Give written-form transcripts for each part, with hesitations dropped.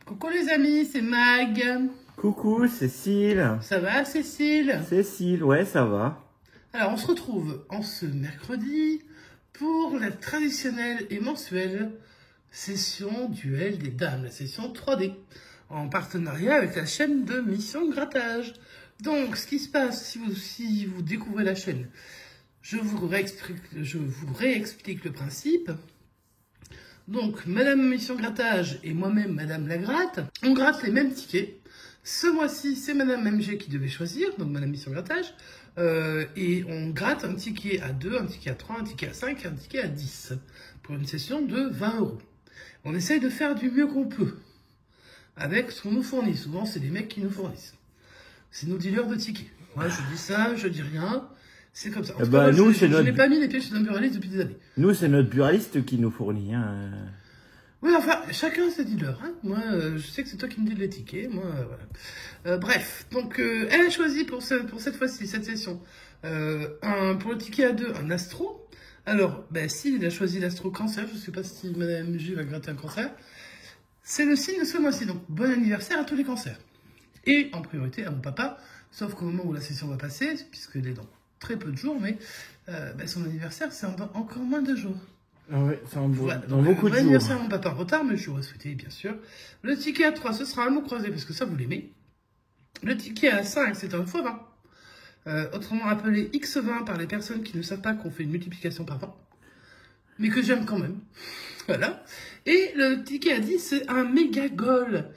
Coucou les amis, c'est Mag. Coucou Cécile. Ça va Cécile? Cécile, ouais, ça va. Alors on se retrouve en ce mercredi pour la traditionnelle et mensuelle session duel des dames, la session 3D, en partenariat avec la chaîne de Mission Grattage. Donc ce qui se passe si vous découvrez la chaîne, je vous réexplique le principe. Donc, Madame Mission Grattage et moi-même, Madame Lagratte, on gratte les mêmes tickets. Ce mois-ci, c'est Madame MG qui devait choisir, donc Madame Mission Grattage. Et on gratte un ticket à 2, un ticket à 3, un ticket à 5, un ticket à 10. Pour une session de 20 €. On essaye de faire du mieux qu'on peut. Avec ce qu'on nous fournit. Souvent, c'est des mecs qui nous fournissent. C'est nos dealers de tickets. Moi, je dis ça, je dis rien. C'est comme ça. En tout cas, moi, je n'ai pas mis les pieds chez un buraliste depuis des années. Nous, c'est notre buraliste qui nous fournit. Hein. Oui, enfin, chacun ses dealers. Hein. Moi, je sais que c'est toi qui me dis les tickets. Moi, voilà. Bref, donc, elle a choisi pour cette fois-ci, cette session, pour le ticket à 2, un astro. Alors, ben, s'il a choisi l'astro cancer, je ne sais pas si Madame MG va gratter un cancer, c'est le signe de ce mois-ci. Donc, bon anniversaire à tous les cancers. Et en priorité à mon papa, sauf qu'au moment où la session va passer, puisqu'elle est dans très peu de jours, mais son anniversaire, c'est dans encore moins de jours. Ah ouais, c'est dans beaucoup de jours. Bon anniversaire à mon papa en retard, mais je lui aurais souhaité, bien sûr. Le ticket à 3, ce sera un mot croisé, parce que ça, vous l'aimez. Le ticket à 5, c'est un x20. Autrement appelé X20 par les personnes qui ne savent pas qu'on fait une multiplication par 20. Mais que j'aime quand même. Voilà. Et le ticket à 10, c'est un méga goal.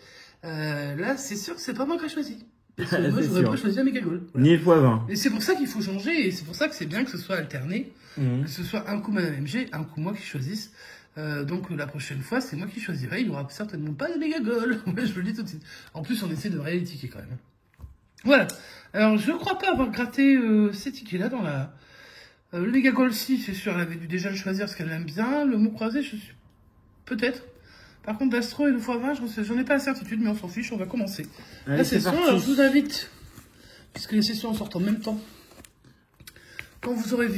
Là, c'est sûr que c'est pas moi qui ai choisi. Parce que moi, je n'aurais pas choisi un méga goal. Voilà. Ni le x20. Et c'est pour ça qu'il faut changer, et c'est pour ça que c'est bien que ce soit alterné. Que ce soit un coup Madame MG, un coup moi qui choisisse. Donc la prochaine fois, c'est moi qui choisirai. Il n'y aura certainement pas de méga goal. Moi, je le dis tout de suite. En plus, on essaie de rayer les tickets quand même. Voilà. Alors, je ne crois pas avoir gratté ces tickets-là dans la... le méga goal, si, c'est sûr, elle avait dû déjà le choisir parce qu'elle aime bien. Le mot croisé, je suis... Peut-être. Par contre, l'astro et le x20, j'en ai pas la certitude, mais on s'en fiche, on va commencer. Allez, la session, alors je vous invite, puisque les sessions sortent en même temps. Quand vous aurez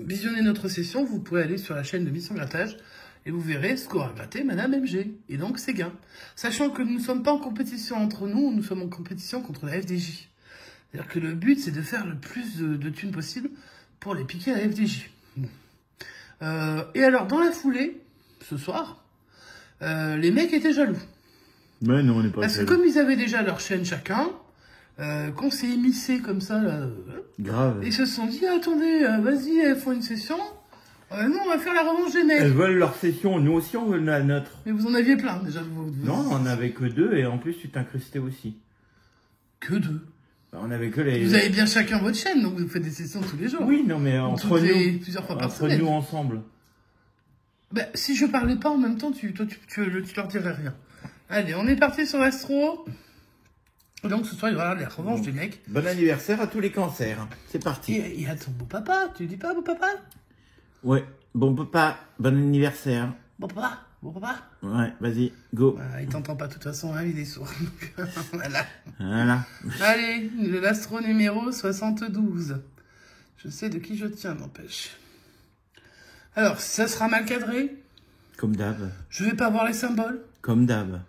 visionné notre session, vous pourrez aller sur la chaîne de Mission Grattage et vous verrez ce qu'aura gratté Madame MG. Et donc, c'est gain. Sachant que nous ne sommes pas en compétition entre nous, nous sommes en compétition contre la FDJ. C'est-à-dire que le but, c'est de faire le plus de thunes possible pour les piquer à la FDJ. Bon. Et alors, dans la foulée, ce soir, les mecs étaient jaloux. Mais non, on n'est pas Parce que comme ils avaient déjà leur chaîne chacun, qu'on s'est émissé comme ça, là, grave. ils se sont dit, attendez, vas-y, elles font une session, nous on va faire la revanche des mecs. Elles veulent leur session, nous aussi on veut la nôtre. Mais vous en aviez plein déjà. Non, on n'avait que 2 et en plus tu t'incrustais aussi. Que 2? Bah, on avait que les... Vous avez bien chacun votre chaîne, donc vous faites des sessions tous les jours. Oui, non mais entre nous, plusieurs fois par semaine. Entre nous ensemble. Bah, si je parlais pas en même temps, tu leur dirais rien. Allez, on est parti sur l'astro. Donc ce soir, il y aura la revanche des mecs. Bon anniversaire à tous les cancers. C'est parti. Et à ton beau papa, tu dis pas beau papa? Ouais, bon papa, bon anniversaire. Bon papa, bon papa. Ouais, vas-y, go. Il t'entend pas de toute façon, hein, il est sourd. Voilà. Voilà. Allez, l'astro numéro 72. Je sais de qui je tiens, n'empêche. Alors, ça sera mal cadré. Comme d'hab. Je vais pas voir les symboles. Comme d'hab.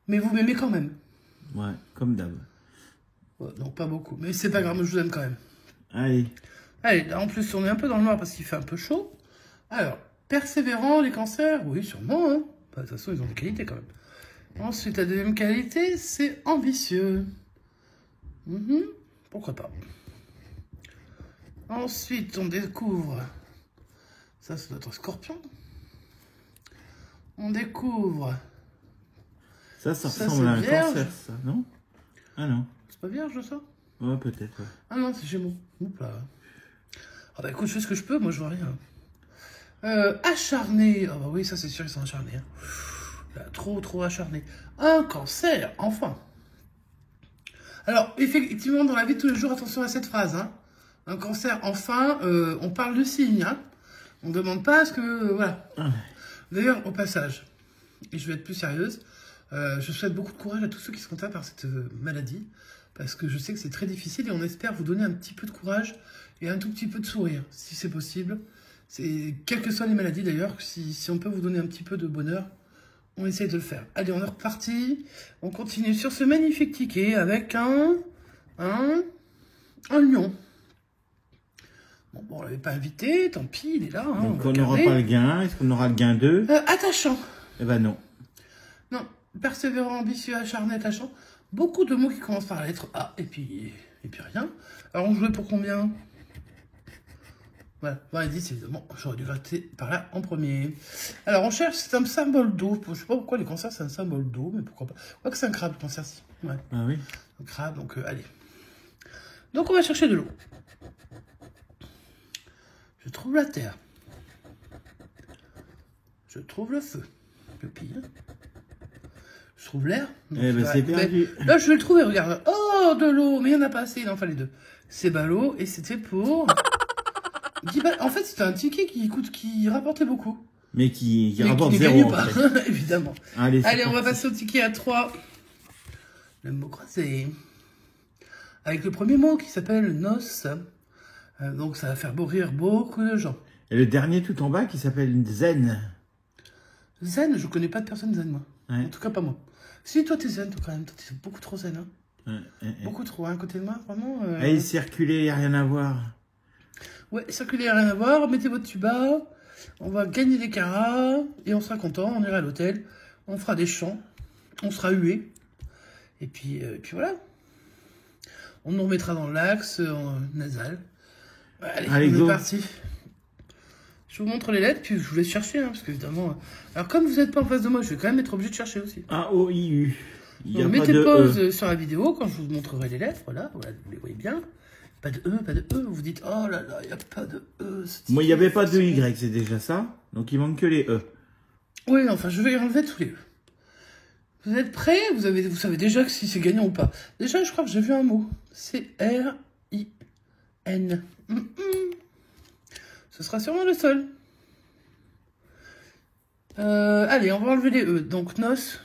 Mais vous m'aimez quand même. Ouais, comme d'hab. Ouais, non, pas beaucoup. Mais c'est pas grave, je vous aime quand même. Allez. Allez, là, en plus, on est un peu dans le noir parce qu'il fait un peu chaud. Alors, persévérant, les cancers, oui, sûrement. Hein. Bah, de toute façon, ils ont des qualités quand même. Ensuite, la deuxième qualité, c'est ambitieux. Pourquoi pas. Ensuite, on découvre... Ça, c'est notre scorpion. On découvre... Ça ressemble à un cancer, ça, non? Ah non. C'est pas vierge, ça? Ouais, peut-être, ouais. Ah non, c'est Gémeaux. Oups là. Ah bah écoute, je fais ce que je peux, moi je vois rien. Acharné. Ah bah oui, ça c'est sûr, ils sont acharnés. Hein. Là, trop acharné. Un cancer, enfin. Alors, effectivement, dans la vie de tous les jours, attention à cette phrase. Hein. Un cancer, enfin, on parle de signe. Hein. On ne demande pas à ce que... voilà. D'ailleurs, au passage, et je vais être plus sérieuse, je souhaite beaucoup de courage à tous ceux qui sont atteints par cette maladie. parce que je sais que c'est très difficile et on espère vous donner un petit peu de courage et un tout petit peu de sourire, si c'est possible. Quelles que soient les maladies d'ailleurs, si on peut vous donner un petit peu de bonheur, on essaye de le faire. Allez, on est reparti. On continue sur ce magnifique ticket avec un lion. Bon, on l'avait pas invité, tant pis, il est là. Hein, donc on n'aura pas le gain. Est-ce qu'on aura le gain 2? Attachant. Eh ben non. Non, persévérant, ambitieux, acharné, attachant. Beaucoup de mots qui commencent par la lettre A et puis rien. Alors on jouait pour combien? Voilà, 20 et 10 évidemment, j'aurais dû gratter par là en premier. Alors on cherche, c'est un symbole d'eau. Je sais pas pourquoi les cancers c'est un symbole d'eau, mais pourquoi pas. Je crois que c'est un crabe, le cancer, si. Ouais. Ah oui. Un crabe, donc allez. Donc on va chercher de l'eau. Je trouve la terre. Je trouve le feu. Le pire. Je trouve l'air. Eh ben c'est perdu. Là je vais le trouver, regarde. Oh, de l'eau, mais il n'y en a pas assez, il en fallait 2. C'est ballot et c'était pour... En fait, c'était un ticket qui rapportait beaucoup. Mais qui mais rapporte qui 0. pas, En fait. évidemment. Allez, on va passer au ticket à 3. Le mot croisé. Avec le premier mot qui s'appelle noce. Donc ça va faire rire beaucoup de gens. Et le dernier tout en bas qui s'appelle zen. Zen, je connais pas de personne zen, moi. Ouais. En tout cas, pas moi. Si, toi, t'es zen, toi, quand même. Toi, t'es beaucoup trop zen, hein. Beaucoup trop, hein, à côté de moi, vraiment. Allez, circuler, y a rien à voir. Ouais, circuler, rien à voir. Mettez votre tuba. On va gagner des caras. Et on sera content. On ira à l'hôtel. On fera des chants. On sera hués. Et puis voilà. On nous remettra dans l'axe nasal. Allez, on est parti. Je vous montre les lettres, puis je vous laisse chercher, hein, parce qu'évidemment... Alors, comme vous n'êtes pas en face de moi, je vais quand même être obligé de chercher aussi. A-O-I-U. Donc, mettez pause sur la vidéo quand je vous montrerai les lettres. Voilà, vous les voyez bien. Pas de E, pas de E. Vous vous dites, oh là là, il n'y a pas de E. Moi, il n'y avait pas de Y, c'est déjà ça. Donc, il manque que les E. Oui, enfin, je vais enlever tous les E. Vous êtes prêts? Vous savez déjà que si c'est gagnant ou pas. Déjà, je crois que j'ai vu un mot. C-R-I-N. Ce sera sûrement le seul. Allez, on va enlever les E. Donc, noce.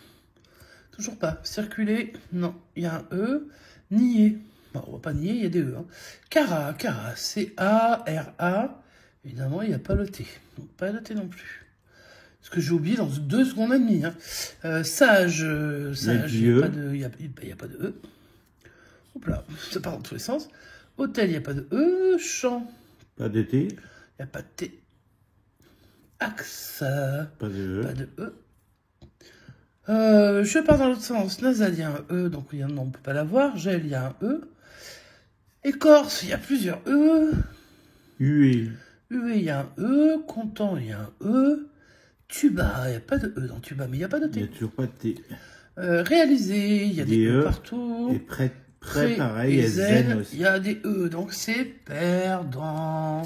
Toujours pas. Circuler. Non, il y a un E. Nier. Bon, on va pas nier, il y a des E. Hein. Cara. C-A-R-A. Évidemment, il n'y a pas le T. Donc, pas le T non plus. Ce que j'ai oublié dans 2 secondes et demie. Hein. Sage. Il n'y a pas de E. Hop là, ça part dans tous les sens. Hôtel, il n'y a pas de E. Champ. Pas de T. Il n'y a pas de T. Axe. Pas de E. Pas de E. Je pars dans l'autre sens. Nasal, il y a un E, donc non, on ne peut pas l'avoir. Gel, il y a un E. Écorce, il y a plusieurs E. Huée. Huée, il y a un E. Content, il y a un E. Tuba, il n'y a pas de E dans tuba, mais il n'y a pas de T. Il n'y a toujours pas de T. Réalisé, il y a des E partout. Et prêt pareil, et zen aussi. Il y a des E, donc c'est perdant.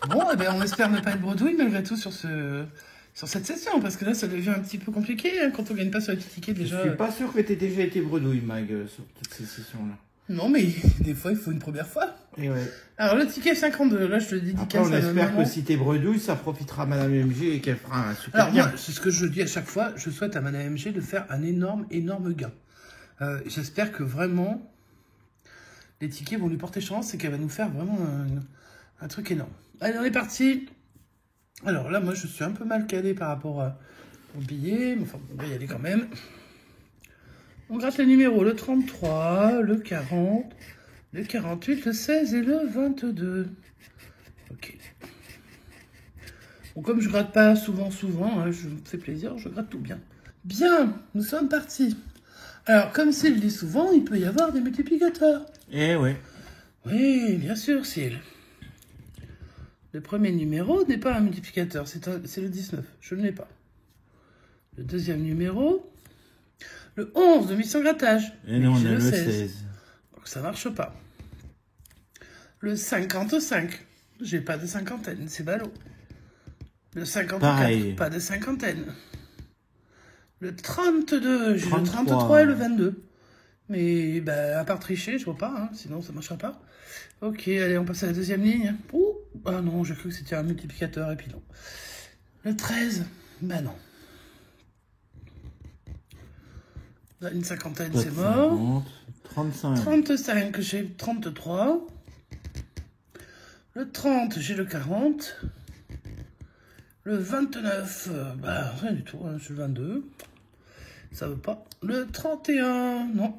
Bon, eh ben, on espère ne pas être bredouille malgré tout sur cette session, parce que là, ça devient un petit peu compliqué hein, quand on gagne pas sur les petits tickets déjà. Je suis pas sûr que tu aies déjà été bredouille, Mag, sur toutes ces sessions-là. Non, mais des fois, il faut une première fois. Et ouais. Alors, le ticket 52, là, je le dédicace. Après, on espère que si t'es bredouille, ça profitera à Madame MG et qu'elle fera un super gain. Bien. Moi, c'est ce que je dis à chaque fois, je souhaite à Madame MG de faire un énorme gain. J'espère que vraiment, les tickets vont lui porter chance et qu'elle va nous faire vraiment un truc énorme. Allez, on est parti. Alors là, moi, je suis un peu mal calé par rapport au billet, mais enfin, on va y aller quand même. On gratte les numéros, le 33, le 40, le 48, le 16 et le 22. Ok. Bon, comme je gratte pas souvent, hein, je me fais plaisir, je gratte tout bien. Bien, nous sommes partis. Alors, comme Cyril dit souvent, il peut y avoir des multiplicateurs. Eh ouais. Oui, bien sûr, Cyril. Le premier numéro n'est pas un multiplicateur, c'est le 19, je ne l'ai pas. Le deuxième numéro... Le 11 de mission grattage. Et non, on a le 16. Donc ça marche pas. Le 55. J'ai pas de cinquantaine, c'est ballot. Le 54, pareil. Pas de cinquantaine. Le 32, j'ai le 33 et le 22. Mais bah, à part tricher, je vois pas, hein, sinon ça marchera pas. Ok, allez, on passe à la deuxième ligne. Ouh, ah non, j'ai cru que c'était un multiplicateur et puis non. Le 13, bah non. Là, une cinquantaine, Pas c'est de mort. 50, 35. 35, j'ai 33. Le 30, j'ai le 40. Le 29, bah rien du tout, hein, je suis le 22. Ça veut pas. Le 31, non.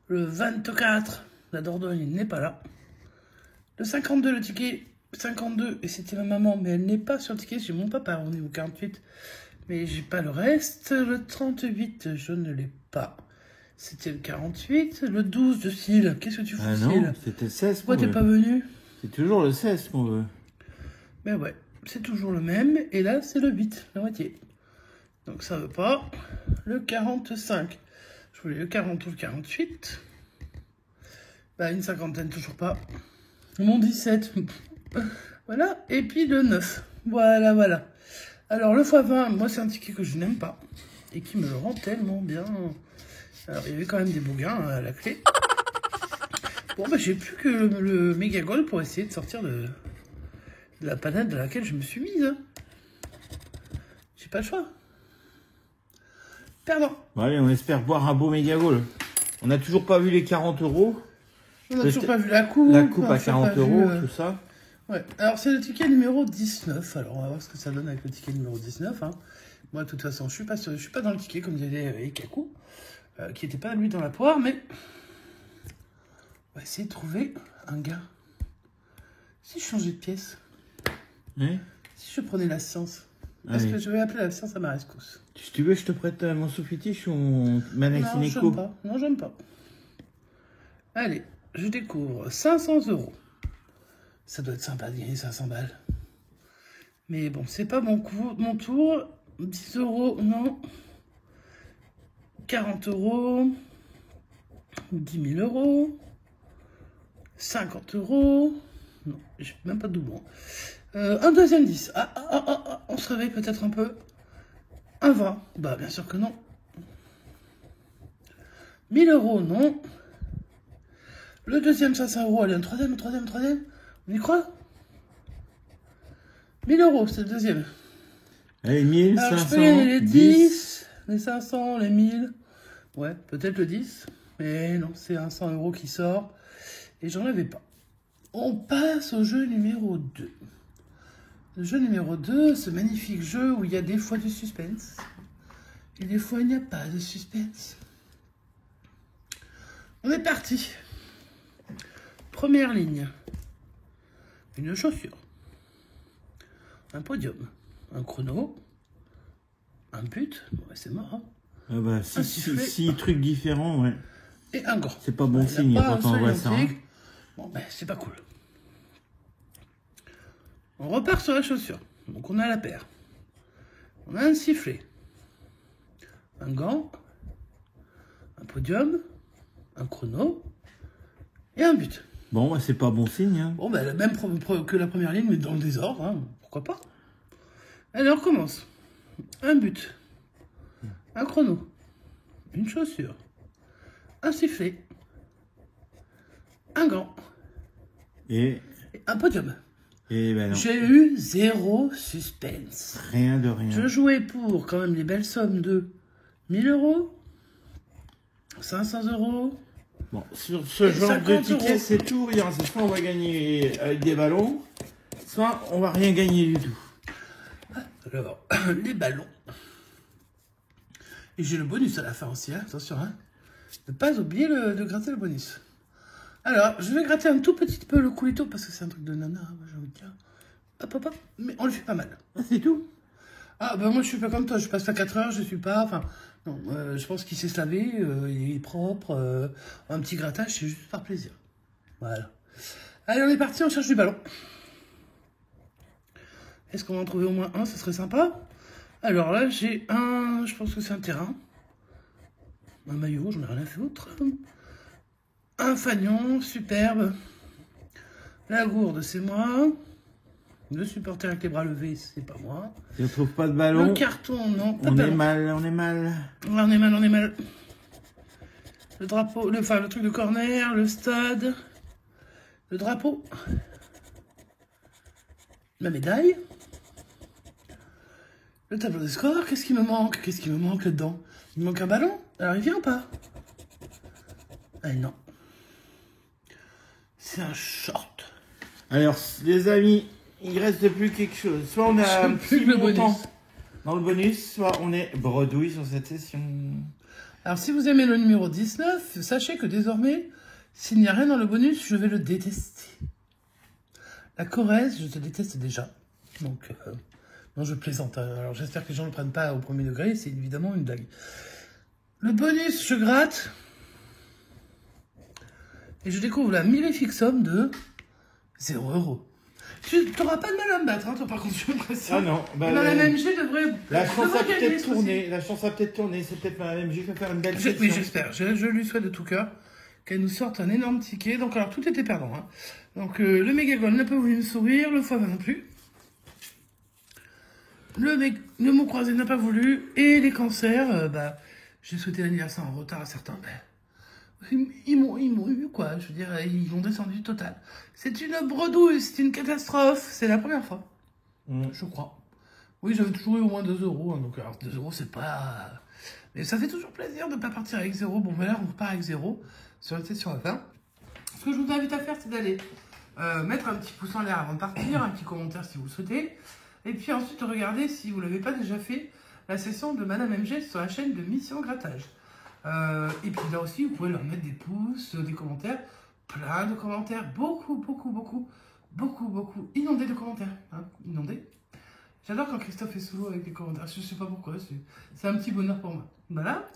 Le 24, la Dordogne n'est pas là. Le 52, le ticket 52, et c'était ma maman, mais elle n'est pas sur le ticket, j'ai mon papa au niveau 48. Mais j'ai pas le reste. Le 38, je ne l'ai pas. C'était le 48. Le 12 de Cyle. Qu'est-ce que tu fous, Cyle? Non, c'était le 16. Pourquoi t'es pas venu? C'est toujours le 16 qu'on veut. Ben ouais, c'est toujours le même. Et là, c'est le 8, la moitié. Donc ça veut pas. Le 45. Je voulais le 40 ou le 48. Bah, une cinquantaine, toujours pas. Mon 17. Voilà. Et puis le 9. Voilà, voilà. Alors, le x20, moi, c'est un ticket que je n'aime pas. Et qui me le rend tellement bien. Alors, il y avait quand même des beaux gains à la clé. Bon, bah, j'ai plus que le méga goal pour essayer de sortir de la panade dans laquelle je me suis mise. Hein. J'ai pas le choix. Perdant. Bon, allez, on espère boire un beau méga goal. On n'a toujours pas vu les 40 euros. On n'a toujours pas vu la coupe. La coupe à 40 euros, tout ça. Ouais, alors c'est le ticket numéro 19. Alors on va voir ce que ça donne avec le ticket numéro 19. Hein. Moi, de toute façon, je suis pas dans le ticket, comme disait Ikaku, qui n'était pas lui dans la poire, mais on va essayer de trouver un gars. Si je changeais de pièce, Oui. si je prenais la science, parce que je vais appeler la science à ma rescousse. Si tu veux, je te prête mon sous-fétiche ou mon Mannex Non, Ineco. j'aime pas. Non, j'aime pas. Allez, je découvre 500 euros. Ça doit être sympa de gagner 500 balles. Mais bon, c'est pas mon tour. 10 euros, non. 40 euros. 10 000 euros. 50 euros. Non, j'ai même pas de doublon. Un deuxième 10. On se réveille peut-être un peu. Un 20. Bah, bien sûr que non. 1000 euros, non. Le deuxième 500 euros. Allez, un troisième. On y croit? 1000 euros, c'est le deuxième. Allez, 1000, Alors, 500, je peux gagner les 10. 10, les 500, les 1000. Ouais, peut-être le 10. Mais non, c'est un 100 euros qui sort. Et j'en avais pas. On passe au jeu numéro 2. Le jeu numéro 2, ce magnifique jeu où il y a des fois du suspense. Et des fois, il n'y a pas de suspense. On est parti. Première ligne. Une chaussure. Un podium. Un chrono. Un but. Bon, bah, c'est mort. Hein. Ah bah, 6 trucs différents, ouais. Et un gant. C'est pas bon signe quand on voit ça. Hein. Bon, ben, c'est pas cool. On repart sur la chaussure. Donc, on a la paire. On a un sifflet. Un gant. Un podium. Un chrono. Et un but. Bon, bah, c'est pas bon signe. Hein. Bon, ben, même que la première ligne, mais dans le désordre. Hein. Pourquoi pas? Allez, on recommence. Un but. Un chrono. Une chaussure. Un sifflet. Un gant. Et un podium. Et ben non. J'ai eu 0 suspense. Rien de rien. Je jouais pour quand même les belles sommes de 1000 euros, 500 euros. Bon, sur ce genre de ticket, euros. c'est tout rien. C'est soit on va gagner avec des ballons, soit on va rien gagner du tout. Alors, les ballons. Et j'ai le bonus à la fin aussi, hein. Attention, hein. Ne pas oublier de gratter le bonus. Alors, je vais gratter un tout petit peu le coulito parce que c'est un truc de nana, j'ai envie de dire. Hop, hop, hop. Mais on le fait pas mal. Ah, c'est tout. Ah, ben moi je suis pas comme toi, je passe pas 4 heures, je suis pas. Enfin, non, je pense qu'il sait se laver, il est propre. Un petit grattage, c'est juste par plaisir. Voilà. Allez, on est parti, on cherche du ballon. Est-ce qu'on va en trouver au moins un? Ce serait sympa. Alors là, j'ai un. Je pense que c'est un terrain. Un maillot, j'en ai rien à foutre. Un fanion, superbe. La gourde, c'est moi. Le supporter avec les bras levés, c'est pas moi. Si on trouve pas de ballon. Le carton, non. On est mal, on est mal. On est mal, on est mal. Le drapeau, le truc de corner, le stade. Le drapeau. La médaille. Le tableau des scores, qu'est-ce qui me manque? Qu'est-ce qui me manque là-dedans? Il me manque un ballon? Alors il vient ou pas? Ah non. C'est un short. Alors, les amis, il reste plus quelque chose. Soit on a un plus petit le montant bonus. dans le bonus, soit on est bredouille sur cette session. Alors si vous aimez le numéro 19, sachez que désormais, s'il n'y a rien dans le bonus, je vais le détester. La Corrèze, je te déteste déjà. Donc, non, je plaisante. Alors j'espère que les gens ne le prennent pas au premier degré, c'est évidemment une blague. Le bonus, je gratte. Et je découvre la mirifique somme de 0 €. Tu n'auras pas de mal à me battre, hein, toi par contre, j'ai l'impression. Ah non, bah, dans la MG devrait. la chance a gagner, peut-être ce tourné. La chance a peut-être tourné. C'est peut-être ma MJ qui va faire une belle Oui, session. j'espère. Je lui souhaite de tout cœur qu'elle nous sorte un énorme ticket. Donc, alors, tout était perdant. Hein. Donc, le Mégagol n'a pas voulu me sourire, le x20 non plus. Le mot croisé n'a pas voulu. Et les cancers, j'ai souhaité l'anniversaire en retard à certains. Ils m'ont eu, quoi. Je veux dire, ils ont descendu total. C'est une bredouille, c'est une catastrophe. C'est la première fois, je crois. Oui, j'avais toujours eu au moins 2 €. Hein, donc, alors, 2 € c'est pas... Mais ça fait toujours plaisir de ne pas partir avec 0. Bon, ben là, on repart avec 0 sur la session à fin. Ce que je vous invite à faire, c'est d'aller mettre un petit pouce en l'air avant de partir, un petit commentaire si vous le souhaitez. Et puis ensuite, regardez, si vous ne l'avez pas déjà fait, la session de Madame MG sur la chaîne de Mission Grattage. Et puis là aussi, vous pouvez leur mettre des pouces, des commentaires, plein de commentaires, beaucoup, inondés de commentaires. Hein, inondés. J'adore quand Christophe est sous l'eau avec les commentaires, je sais pas pourquoi, c'est un petit bonheur pour moi. Voilà.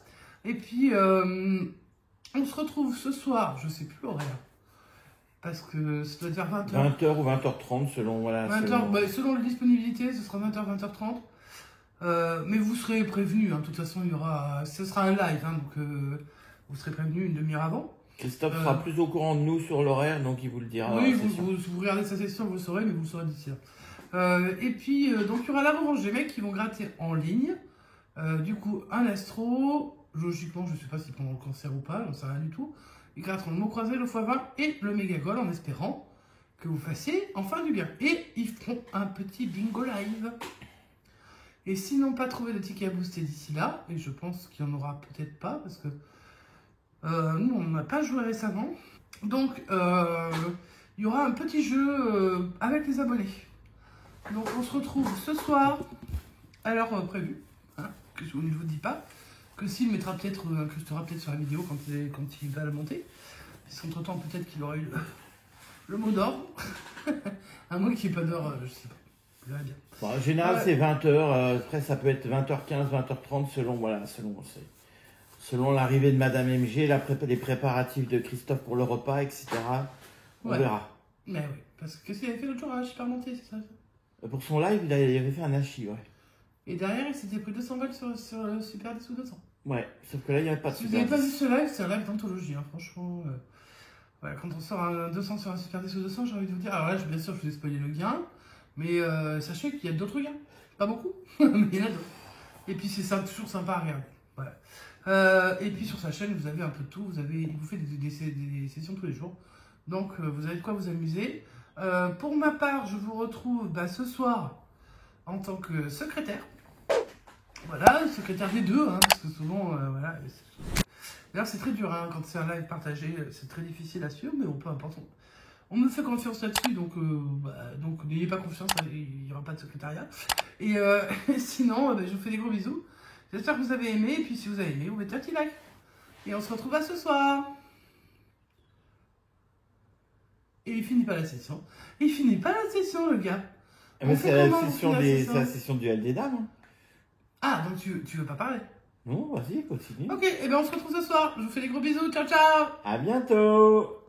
Et puis, on se retrouve ce soir, je sais plus l'horaire, parce que ça doit être vers 20h. 20h ou 20h30 selon... Voilà, 20h, selon la disponibilité, ce sera 20h, 20h30. Mais vous serez prévenus, hein, de toute façon, ce sera un live, hein, donc vous serez prévenus une demi-heure avant. Christophe sera plus au courant de nous sur l'horaire, donc il vous le dira. Oui, vous regardez sa session, vous le saurez, mais vous le saurez d'ici là. Et puis, donc il y aura la revanche des mecs qui vont gratter en ligne. Du coup, un astro, logiquement, je ne sais pas s'ils prendront le cancer ou pas, j'en sais rien du tout. Ils gratteront le mot croisé, le x20 et le Mégagol en espérant que vous fassiez enfin du bien. Et ils feront un petit bingo live. Et s'ils n'ont pas trouvé de ticket à booster d'ici là, et je pense qu'il n'y en aura peut-être pas, parce que nous, on n'a pas joué récemment. Donc, il y aura un petit jeu avec les abonnés. Donc on se retrouve ce soir à l'heure prévue, hein, que je ne vous dis pas, que s'il mettra peut-être, incrustera peut-être sur la vidéo quand il va la monter. Parce qu'entre temps peut-être qu'il aura eu le mot d'ordre, à moins qu'il n'y ait pas d'heure, je sais pas, on verra bien. Bon, en général c'est 20h, après ça peut être 20h15, 20h30 selon l'arrivée de Madame MG, les préparatifs de Christophe pour le repas, etc. On verra. Mais oui, parce que qu'est-ce qu'il avait fait l'autre jour à Super Monté, c'est ça? Pour son live, il avait fait un hachis, ouais. Et derrière, il s'était pris 200 balles sur le Super 10 ou 200. Ouais, sauf que là, il n'y avait pas de Si vous Super n'avez pas 10. vu ce live, c'est un live d'anthologie, hein, franchement. Voilà, quand on sort un 200 sur un Super 10 ou 200, j'ai envie de vous dire, alors là, bien sûr, je vous ai spoilé le gain, mais sachez qu'il y a d'autres gains. Pas beaucoup, mais il y en a d'autres. Et puis, c'est toujours sympa à regarder. Voilà. Et puis, sur sa chaîne, vous avez un peu de tout. Il vous fait des sessions tous les jours. Donc, vous avez de quoi vous amuser. Pour ma part, je vous retrouve ce soir en tant que secrétaire. Voilà, secrétaire des deux, hein, parce que souvent, voilà. D'ailleurs, c'est très dur, hein, quand c'est un live partagé, c'est très difficile à suivre, mais peu importe. On me fait confiance là-dessus, donc n'ayez pas confiance, il n'y aura pas de secrétariat. Et sinon, je vous fais des gros bisous. J'espère que vous avez aimé, et puis si vous avez aimé, vous mettez un petit like. Et on se retrouve à ce soir. Et il finit pas la session. Il finit pas la session, le gars. Mais c'est la session du duel des dames. Hein. Ah, donc tu veux pas parler? Non, vas-y, continue. Ok, et bien on se retrouve ce soir. Je vous fais des gros bisous. Ciao, ciao. À bientôt.